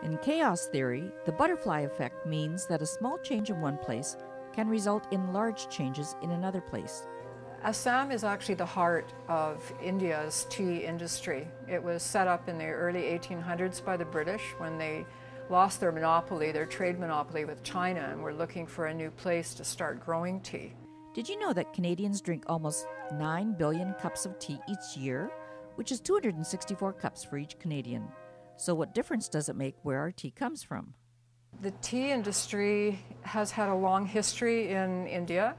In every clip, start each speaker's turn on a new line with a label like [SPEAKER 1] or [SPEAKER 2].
[SPEAKER 1] In chaos theory, the butterfly effect means that a small change in one place can result in large changes in another place.
[SPEAKER 2] Assam is actually the heart of India's tea industry. It was set up in the early 1800s by the British when they lost their monopoly, their trade monopoly with China, and were looking for a new place to start growing tea.
[SPEAKER 1] Did you know that Canadians drink almost 9 billion cups of tea each year, which is 264 cups for each Canadian? So what difference does it make where our tea comes from?
[SPEAKER 2] The tea industry has had a long history in India.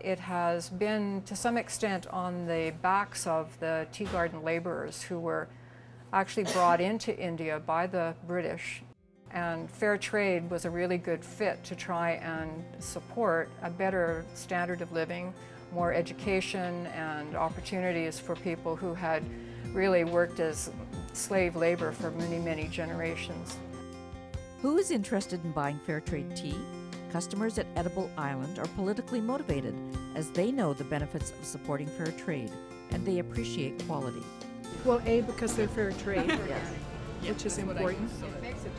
[SPEAKER 2] It has been, to some extent, on the backs of the tea garden laborers who were actually brought into India by the British. And fair trade was a really good fit to try and support a better standard of living, more education and opportunities for people who had really worked as slave labor for many, many generations.
[SPEAKER 1] Who is interested in buying fair trade tea? Customers at Edible Island are politically motivated as they know the benefits of supporting fair trade and they appreciate quality.
[SPEAKER 3] Well, A, because they're fair trade, which is important,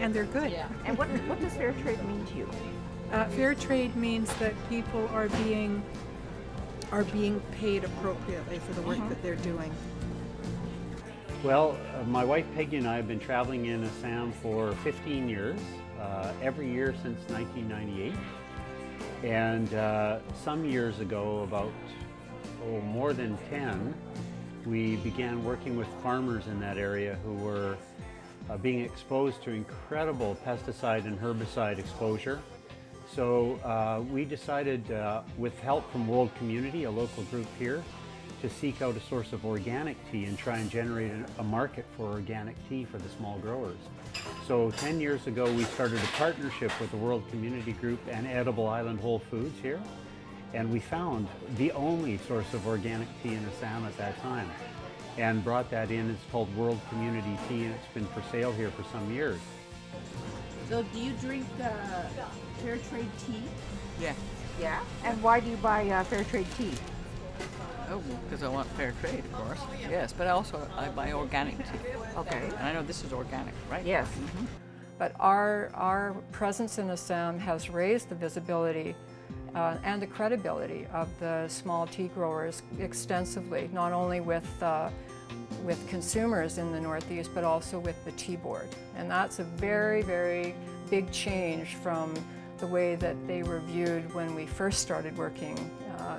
[SPEAKER 3] and they're good.
[SPEAKER 1] And what does fair trade mean to you?
[SPEAKER 3] Fair trade means that people are being paid appropriately for the work that they're doing.
[SPEAKER 4] Well, my wife Peggy and I have been traveling in Assam for 15 years, every year since 1998. And some years ago, about more than 10, we began working with farmers in that area who were being exposed to incredible pesticide and herbicide exposure. So we decided, with help from World Community, a local group here, to seek out a source of organic tea and try and generate a market for organic tea for the small growers. So 10 years ago we started a partnership with the World Community Group and Edible Island Whole Foods here, and we found the only source of organic tea in Assam at that time and brought that in. It's called World Community Tea, and it's been for sale here for some years.
[SPEAKER 5] So do you drink fair trade tea?
[SPEAKER 6] Yeah.
[SPEAKER 1] Yeah? And why do you buy fair trade tea?
[SPEAKER 6] Oh, because I want fair trade, of course. Yes, but also I buy organic tea.
[SPEAKER 1] Okay.
[SPEAKER 6] And I know this is organic, right?
[SPEAKER 1] Yes.
[SPEAKER 2] But our presence in Assam has raised the visibility and the credibility of the small tea growers extensively, not only with consumers in the Northeast, but also with the tea board. And that's a very, very big change from the way that they were viewed when we first started working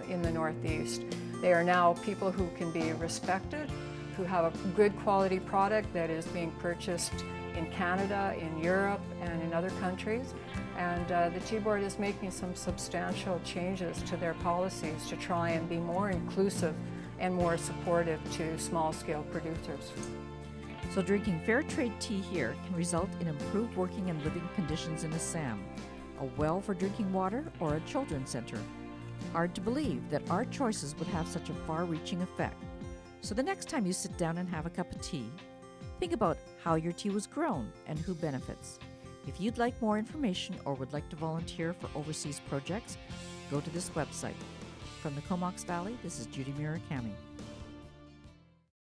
[SPEAKER 2] in the Northeast. They are now people who can be respected, who have a good quality product that is being purchased in Canada, in Europe, and in other countries. And the Tea Board is making some substantial changes to their policies to try and be more inclusive and more supportive to small-scale producers.
[SPEAKER 1] So drinking fair trade tea here can result in improved working and living conditions in Assam, a well for drinking water, or a children's center. Hard to believe that our choices would have such a far-reaching effect. So the next time you sit down and have a cup of tea, think about how your tea was grown and who benefits. If you'd like more information or would like to volunteer for overseas projects, go to this website. From the Comox Valley, this is Judy Murakami.